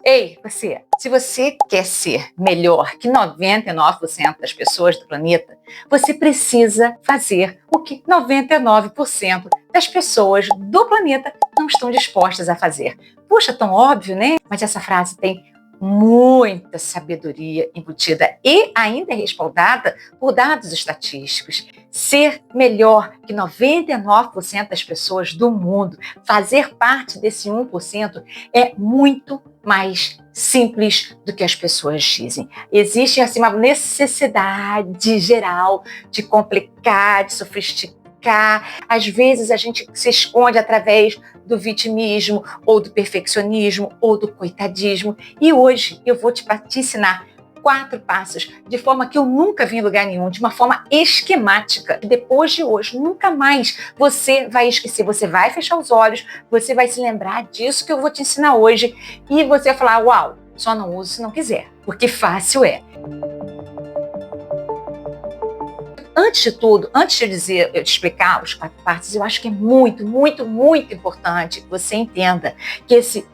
Ei, você, se você quer ser melhor que 99% das pessoas do planeta, você precisa fazer o que 99% das pessoas do planeta não estão dispostas a fazer. Puxa, tão óbvio, né? Mas essa frase tem muita sabedoria embutida e ainda é respaldada por dados estatísticos. Ser melhor que 99% das pessoas do mundo, fazer parte desse 1% é muito mais simples do que as pessoas dizem. Existe assim, uma necessidade geral de complicar, de sofisticar. Às vezes a gente se esconde através do vitimismo, ou do perfeccionismo, ou do coitadismo. E hoje eu vou te ensinar 4 passos, de forma que eu nunca vi em lugar nenhum, de uma forma esquemática. Depois de hoje, nunca mais você vai esquecer. Você vai fechar os olhos, você vai se lembrar disso que eu vou te ensinar hoje, e você vai falar, uau, só não uso se não quiser, porque fácil é. Antes de tudo, antes de eu te explicar os 4 partes, eu acho que é muito, muito, muito importante que você entenda que esse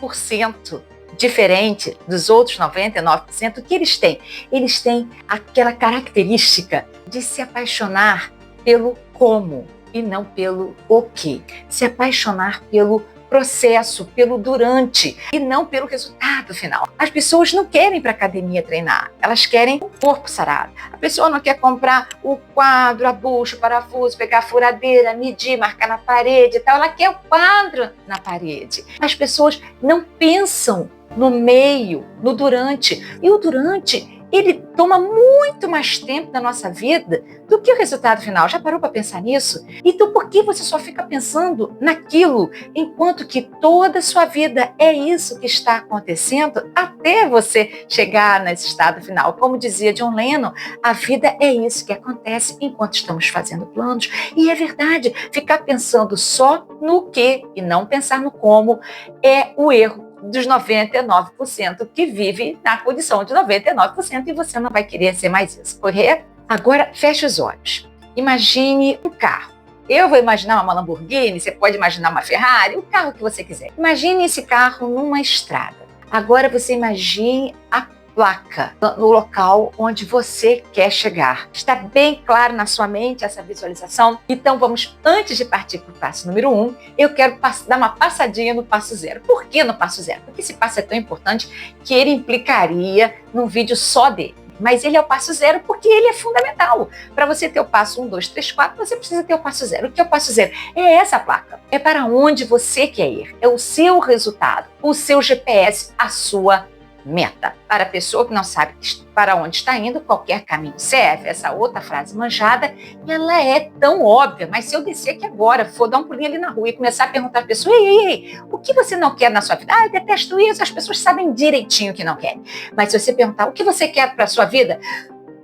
1% diferente dos outros 99%, o que eles têm? Eles têm aquela característica de se apaixonar pelo como e não pelo o que. Se apaixonar pelo processo, pelo durante e não pelo resultado final. As pessoas não querem ir para a academia treinar, elas querem o corpo sarado. A pessoa não quer comprar o quadro, a bucha, o parafuso, pegar a furadeira, medir, marcar na parede e tal, ela quer o quadro na parede. As pessoas não pensam no meio, no durante. E o durante, ele toma muito mais tempo da nossa vida do que o resultado final. Já parou para pensar nisso? Então, por que você só fica pensando naquilo, enquanto que toda a sua vida é isso que está acontecendo até você chegar nesse estado final? Como dizia John Lennon, a vida é isso que acontece enquanto estamos fazendo planos. E é verdade, ficar pensando só no que e não pensar no como é o erro dos 99% que vive na condição de 99% e você não vai querer ser mais isso, correto? Agora, feche os olhos. Imagine um carro. Eu vou imaginar uma Lamborghini, você pode imaginar uma Ferrari, o carro que você quiser. Imagine esse carro numa estrada. Agora você imagine a placa no local onde você quer chegar. Está bem claro na sua mente essa visualização? Então vamos, antes de partir para o passo número 1, eu quero dar uma passadinha no passo 0. Por que no passo 0? Porque esse passo é tão importante que ele implicaria num vídeo só dele. Mas ele é o passo 0 porque ele é fundamental. Para você ter o passo 1, 2, 3, 4, você precisa ter o passo 0. O que é o passo 0? É essa placa. É para onde você quer ir. É o seu resultado, o seu GPS, a sua meta. Para a pessoa que não sabe para onde está indo, qualquer caminho serve. Essa outra frase manjada, ela é tão óbvia, mas se eu descer aqui agora, for dar um pulinho ali na rua e começar a perguntar à pessoa, ei, o que você não quer na sua vida? Eu detesto isso, as pessoas sabem direitinho o que não querem. Mas se você perguntar, o que você quer para a sua vida?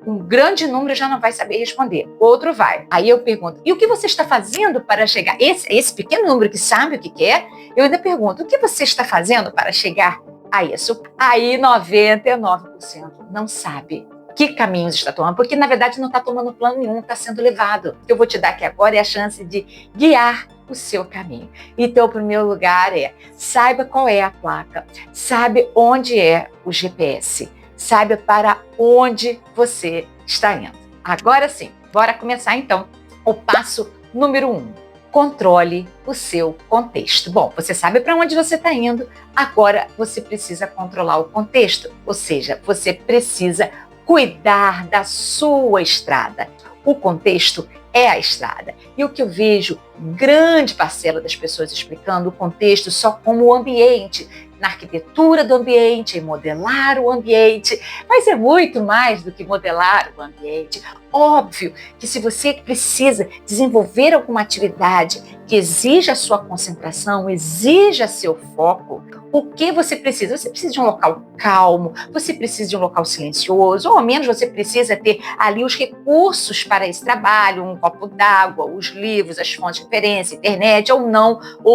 Um grande número já não vai saber responder, outro vai. Aí eu pergunto, e o que você está fazendo para chegar? Esse pequeno número que sabe o que quer, eu ainda pergunto, o que você está fazendo para chegar a isso? Aí 99% não sabe que caminhos está tomando, porque na verdade não está tomando plano nenhum, está sendo levado. O que eu vou te dar aqui agora é a chance de guiar o seu caminho. Então, o primeiro lugar saiba qual é a placa, sabe onde é o GPS, saiba para onde você está indo. Agora sim, bora começar então o passo número 1. Controle o seu contexto. Bom, você sabe para onde você está indo, agora você precisa controlar o contexto, ou seja, você precisa cuidar da sua estrada. O contexto é a estrada. E o que eu vejo, grande parcela das pessoas explicando o contexto só como o ambiente, na arquitetura do ambiente, em modelar o ambiente, mas é muito mais do que modelar o ambiente. Óbvio que se você precisa desenvolver alguma atividade que exija a sua concentração, exija seu foco, o que você precisa? Você precisa de um local calmo, você precisa de um local silencioso, ou ao menos você precisa ter ali os recursos para esse trabalho, um copo d'água, os livros, as fontes de referência, internet, ou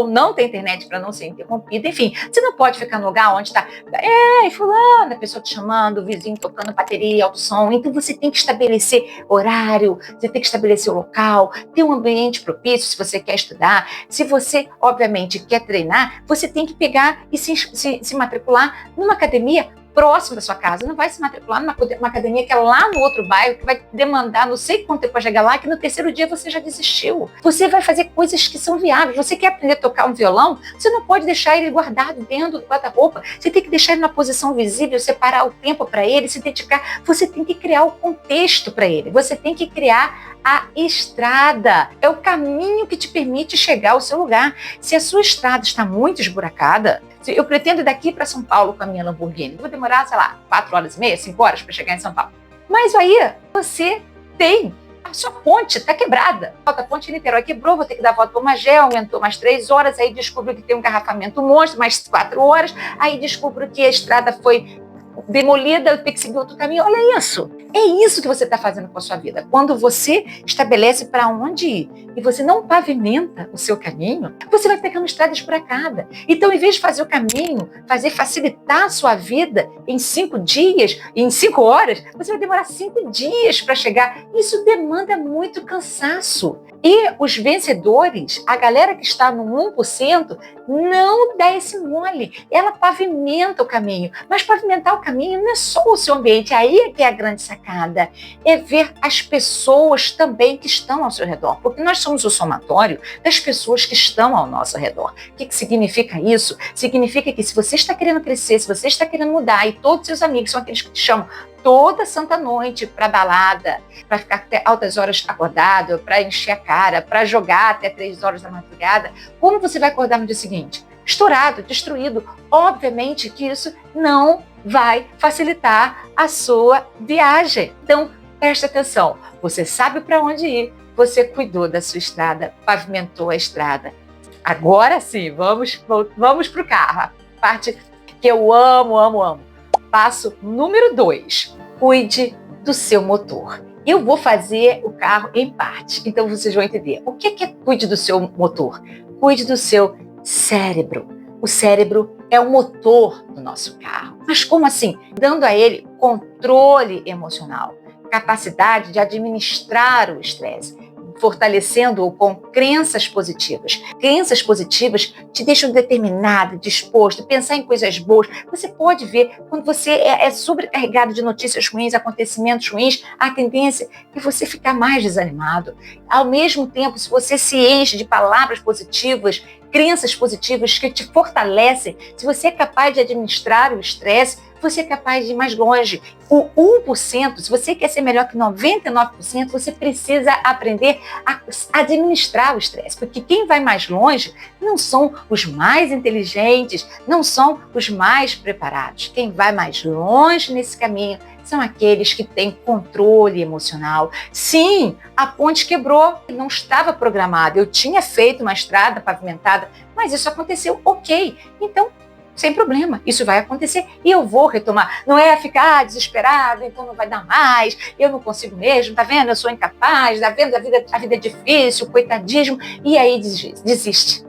não ter internet para não ser interrompida. Enfim, você não pode pode ficar no lugar onde está, ei, fulano, a pessoa te chamando, o vizinho tocando bateria, alto som. Então você tem que estabelecer horário, você tem que estabelecer o local, ter um ambiente propício se você quer estudar. Se você, obviamente, quer treinar, você tem que pegar e se matricular numa academia próximo da sua casa. Não vai se matricular numa academia que é lá no outro bairro, que vai demandar não sei quanto tempo para chegar lá, que no terceiro dia você já desistiu. Você vai fazer coisas que são viáveis. Você quer aprender a tocar um violão? Você não pode deixar ele guardado dentro do guarda-roupa. Você tem que deixar ele na posição visível, separar o tempo para ele, se dedicar. Você tem que criar o contexto para ele. Você tem que criar a estrada. É o caminho que te permite chegar ao seu lugar. Se a sua estrada está muito esburacada, eu pretendo ir daqui para São Paulo com a minha Lamborghini. Vou demorar, sei lá, 4h30, 5 horas para chegar em São Paulo. Mas aí você tem a sua ponte, está quebrada. A ponte em Niterói quebrou, vou ter que dar a volta para o Magé, aumentou mais 3 horas, aí descubro que tem um engarrafamento monstro, mais 4 horas, aí descubro que a estrada foi demolida, eu tenho que seguir outro caminho. Olha isso. É isso que você está fazendo com a sua vida. Quando você estabelece para onde ir e você não pavimenta o seu caminho, você vai pegar uma estrada esburacada. Então, em vez de fazer o caminho, facilitar a sua vida em 5 dias, em 5 horas, você vai demorar 5 dias para chegar. Isso demanda muito cansaço. E os vencedores, a galera que está no 1%, não dá esse mole. Ela pavimenta o caminho. Mas pavimentar o caminho não é só o seu ambiente. Aí é que é a grande sacada. É ver as pessoas também que estão ao seu redor. Porque nós somos o somatório das pessoas que estão ao nosso redor. O que significa isso? Significa que se você está querendo crescer, se você está querendo mudar, e todos os seus amigos são aqueles que te chamam toda santa noite para balada, para ficar até altas horas acordado, para encher a cara, para jogar até 3 horas da madrugada, como você vai acordar no dia seguinte? Estourado, destruído. Obviamente que isso não vai facilitar a sua viagem. Então, preste atenção. Você sabe para onde ir, você cuidou da sua estrada, pavimentou a estrada. Agora sim, vamos para o carro. A parte que eu amo. Passo número 2, cuide do seu motor. Eu vou fazer o carro em parte, então vocês vão entender. O que é cuide do seu motor? Cuide do seu cérebro. O cérebro é o motor do nosso carro. Mas como assim? Dando a ele controle emocional, capacidade de administrar o estresse, fortalecendo-o com crenças positivas. Crenças positivas te deixam determinado, disposto, pensar em coisas boas. Você pode ver, quando você é sobrecarregado de notícias ruins, acontecimentos ruins, a tendência é você ficar mais desanimado. Ao mesmo tempo, se você se enche de palavras positivas, crenças positivas que te fortalecem, se você é capaz de administrar o estresse, você é capaz de ir mais longe. O 1%, se você quer ser melhor que 99%, você precisa aprender a administrar o estresse, porque quem vai mais longe não são os mais inteligentes, não são os mais preparados. Quem vai mais longe nesse caminho são aqueles que têm controle emocional. Sim, a ponte quebrou, não estava programada. Eu tinha feito uma estrada pavimentada, mas isso aconteceu, ok. Então, sem problema, isso vai acontecer e eu vou retomar. Não é ficar desesperado, então não vai dar mais, eu não consigo mesmo, tá vendo? Eu sou incapaz, tá vendo? A vida é difícil, coitadismo, e aí desiste.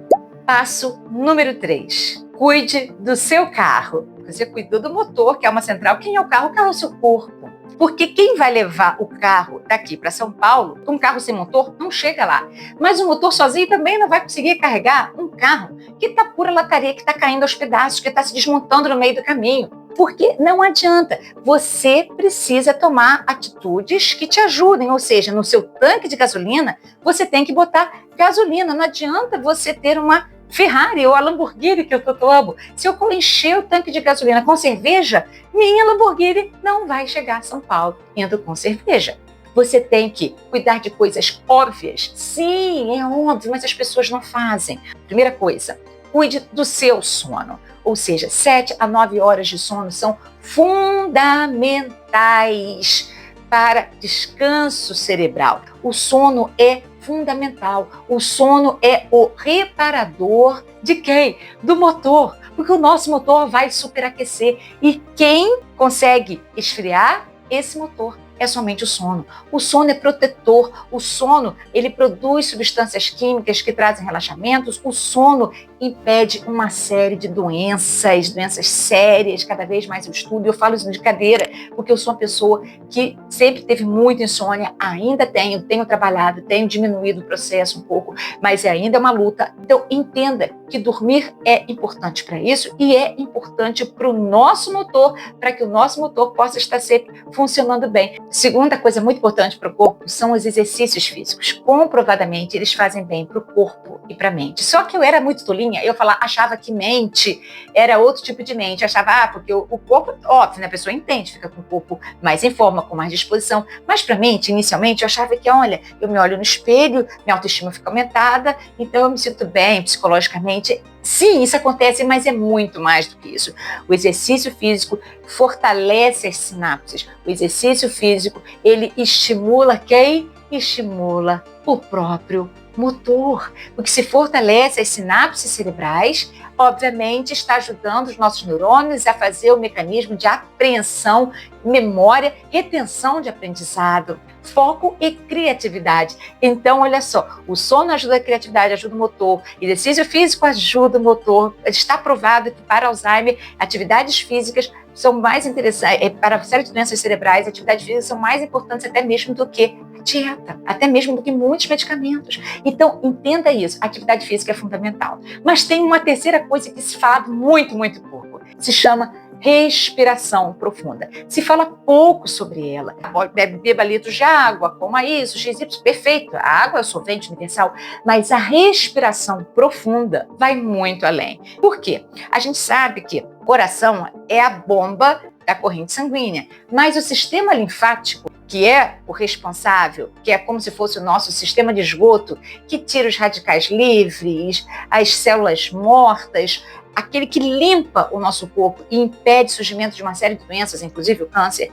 Passo número 3, cuide do seu carro. Você cuidou do motor, que é uma central. Quem é o carro? O carro é o seu corpo. Porque quem vai levar o carro daqui para São Paulo, um carro sem motor, não chega lá. Mas o motor sozinho também não vai conseguir carregar um carro que está pura lataria, que está caindo aos pedaços, que está se desmontando no meio do caminho. Porque não adianta. Você precisa tomar atitudes que te ajudem. Ou seja, no seu tanque de gasolina, você tem que botar gasolina. Não adianta você ter uma Ferrari ou a Lamborghini que eu tanto amo. Se eu encher o tanque de gasolina com cerveja, minha Lamborghini não vai chegar a São Paulo indo com cerveja. Você tem que cuidar de coisas óbvias. Sim, é óbvio, mas as pessoas não fazem. Primeira coisa, cuide do seu sono. Ou seja, 7 a 9 horas de sono são fundamentais para descanso cerebral. O sono é fundamental. O sono é o reparador de quem? Do motor. Porque o nosso motor vai superaquecer. E quem consegue esfriar esse motor é somente o sono. O sono é protetor. O sono, ele produz substâncias químicas que trazem relaxamentos. O sono impede uma série de doenças sérias, cada vez mais eu estudo, eu falo isso de cadeira, porque eu sou uma pessoa que sempre teve muita insônia, ainda tenho trabalhado, tenho diminuído o processo um pouco, mas ainda é uma luta. Então, entenda que dormir é importante para isso e é importante para o nosso motor, para que o nosso motor possa estar sempre funcionando bem. Segunda coisa muito importante para o corpo são os exercícios físicos. Comprovadamente, eles fazem bem para o corpo e para a mente. Só que eu era muito tolinha, achava que mente era outro tipo de mente. Achava, porque o corpo, óbvio, né, a pessoa entende, fica com o corpo mais em forma, com mais disposição. Mas para a mente, inicialmente, eu achava que, olha, eu me olho no espelho, minha autoestima fica aumentada, então eu me sinto bem psicologicamente. Sim, isso acontece, mas é muito mais do que isso. O exercício físico fortalece as sinapses. O exercício físico, ele estimula quem? Estimula o próprio motor, porque se fortalece as sinapses cerebrais, obviamente está ajudando os nossos neurônios a fazer o mecanismo de apreensão, memória, retenção de aprendizado, foco e criatividade. Então, olha só, o sono ajuda a criatividade, ajuda o motor, exercício físico ajuda o motor. Está provado que para Alzheimer, atividades físicas são mais interessantes, para a série de doenças cerebrais, atividades físicas são mais importantes até mesmo do que a dieta, até mesmo do que muitos medicamentos. Então, entenda isso, a atividade física é fundamental. Mas tem uma terceira coisa que se fala muito, muito pouco, se chama respiração profunda. Se fala pouco sobre ela. Beba litros de água, coma isso, XY, perfeito. A água é o solvente universal, mas a respiração profunda vai muito além. Por quê? A gente sabe que o coração é a bomba da corrente sanguínea, mas o sistema linfático, que é o responsável, que é como se fosse o nosso sistema de esgoto, que tira os radicais livres, as células mortas, aquele que limpa o nosso corpo e impede o surgimento de uma série de doenças, inclusive o câncer,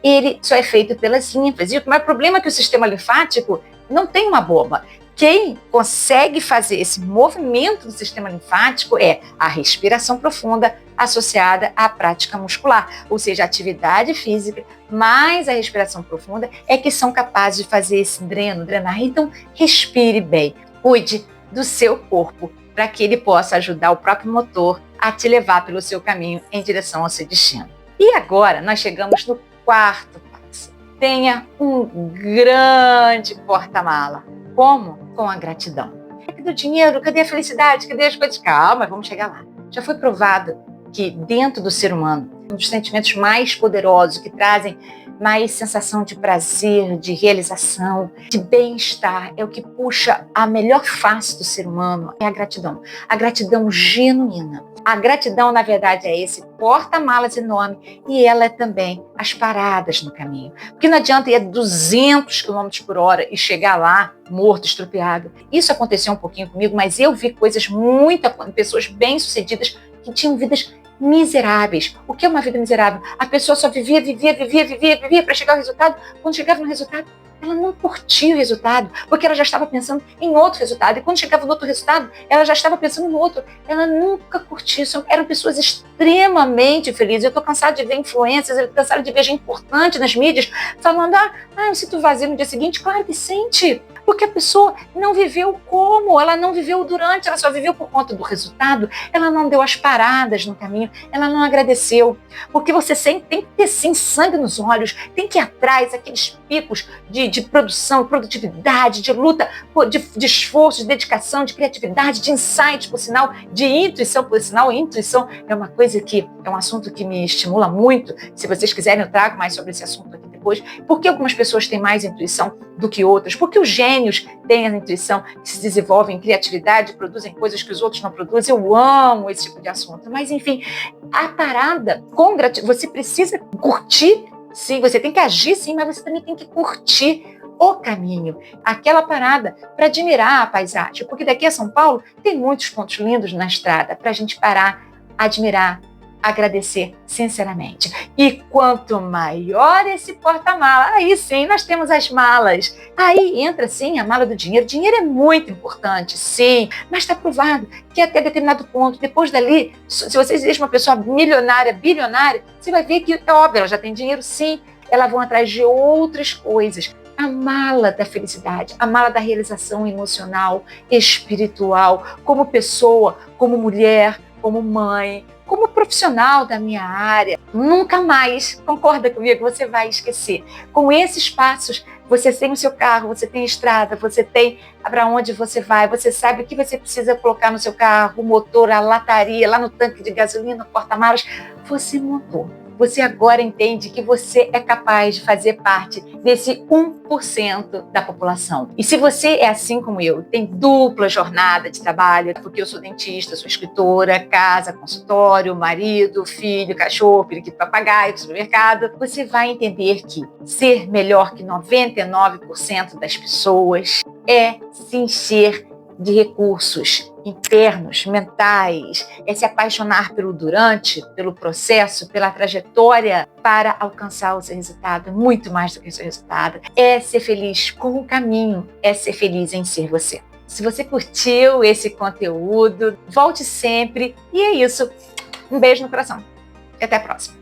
ele só é feito pelas linfas. E o maior problema é que o sistema linfático não tem uma bomba. Quem consegue fazer esse movimento do sistema linfático é a respiração profunda associada à prática muscular, ou seja, a atividade física mais a respiração profunda é que são capazes de fazer esse drenar. Então, respire bem, cuide do seu corpo, para que ele possa ajudar o próprio motor a te levar pelo seu caminho em direção ao seu destino. E agora nós chegamos no quarto passo. Tenha um grande porta-mala. Como? Com a gratidão. Cadê o dinheiro? Cadê a felicidade? Cadê as coisas? Calma, vamos chegar lá. Já foi provado que dentro do ser humano, um dos sentimentos mais poderosos que trazem mais sensação de prazer, de realização, de bem-estar, é o que puxa a melhor face do ser humano, é a gratidão. A gratidão genuína. A gratidão, na verdade, é esse porta-malas enorme e ela é também as paradas no caminho. Porque não adianta ir a 200 km por hora e chegar lá morto, estropiado. Isso aconteceu um pouquinho comigo, mas eu vi pessoas bem-sucedidas que tinham vidas miseráveis. O que é uma vida miserável? A pessoa só vivia para chegar ao resultado. Quando chegava no resultado, ela não curtia o resultado, porque ela já estava pensando em outro resultado. E quando chegava no outro resultado, ela já estava pensando no outro. Ela nunca curtia isso. Eram pessoas extremamente felizes. Eu estou cansada de ver influências, eu estou cansada de ver gente importante nas mídias falando, eu sinto vazio no dia seguinte. Claro que sente, porque a pessoa não viveu como? Ela não viveu durante, ela só viveu por conta do resultado. Ela não deu as paradas no caminho, ela não agradeceu. Porque você tem que ter, sim, sangue nos olhos, tem que ir atrás, aqueles picos de produção, produtividade, de luta, de esforço, de dedicação, de criatividade, de insight, por sinal, de intuição, por sinal. Intuição é uma coisa que é um assunto que me estimula muito. Se vocês quiserem, eu trago mais sobre esse assunto aqui depois. Por que algumas pessoas têm mais intuição do que outras? Porque os gênios têm a intuição, que se desenvolvem em criatividade, produzem coisas que os outros não produzem. Eu amo esse tipo de assunto. Mas, enfim, a parada com gratidão, você precisa curtir. Sim, você tem que agir, sim, mas você também tem que curtir o caminho, aquela parada para admirar a paisagem, porque daqui a São Paulo tem muitos pontos lindos na estrada para a gente parar, admirar, agradecer sinceramente. E quanto maior esse porta-mala, aí sim nós temos as malas. Aí entra sim a mala do dinheiro. O dinheiro é muito importante, sim, mas está provado que até determinado ponto, depois dali, se você exige uma pessoa milionária, bilionária, você vai ver que é óbvio, ela já tem dinheiro, sim, elas vão atrás de outras coisas. a mala da felicidade, a mala da realização emocional, espiritual, como pessoa, como mulher, como mãe, como profissional da minha área. Nunca mais, concorda comigo, você vai esquecer. Com esses passos, você tem o seu carro, você tem estrada, você tem para onde você vai, você sabe o que você precisa colocar no seu carro, o motor, a lataria, lá no tanque de gasolina, o porta-malas, você montou. Você agora entende que você é capaz de fazer parte desse 1% da população. E se você é assim como eu, tem dupla jornada de trabalho, porque eu sou dentista, sou escritora, casa, consultório, marido, filho, cachorro, periquito, papagaio, supermercado, você vai entender que ser melhor que 99% das pessoas é se encher de recursos internos, mentais, é se apaixonar pelo durante, pelo processo, pela trajetória para alcançar o seu resultado, muito mais do que o seu resultado. É ser feliz com o caminho, é ser feliz em ser você. Se você curtiu esse conteúdo, volte sempre. E é isso. Um beijo no coração. E até a próxima.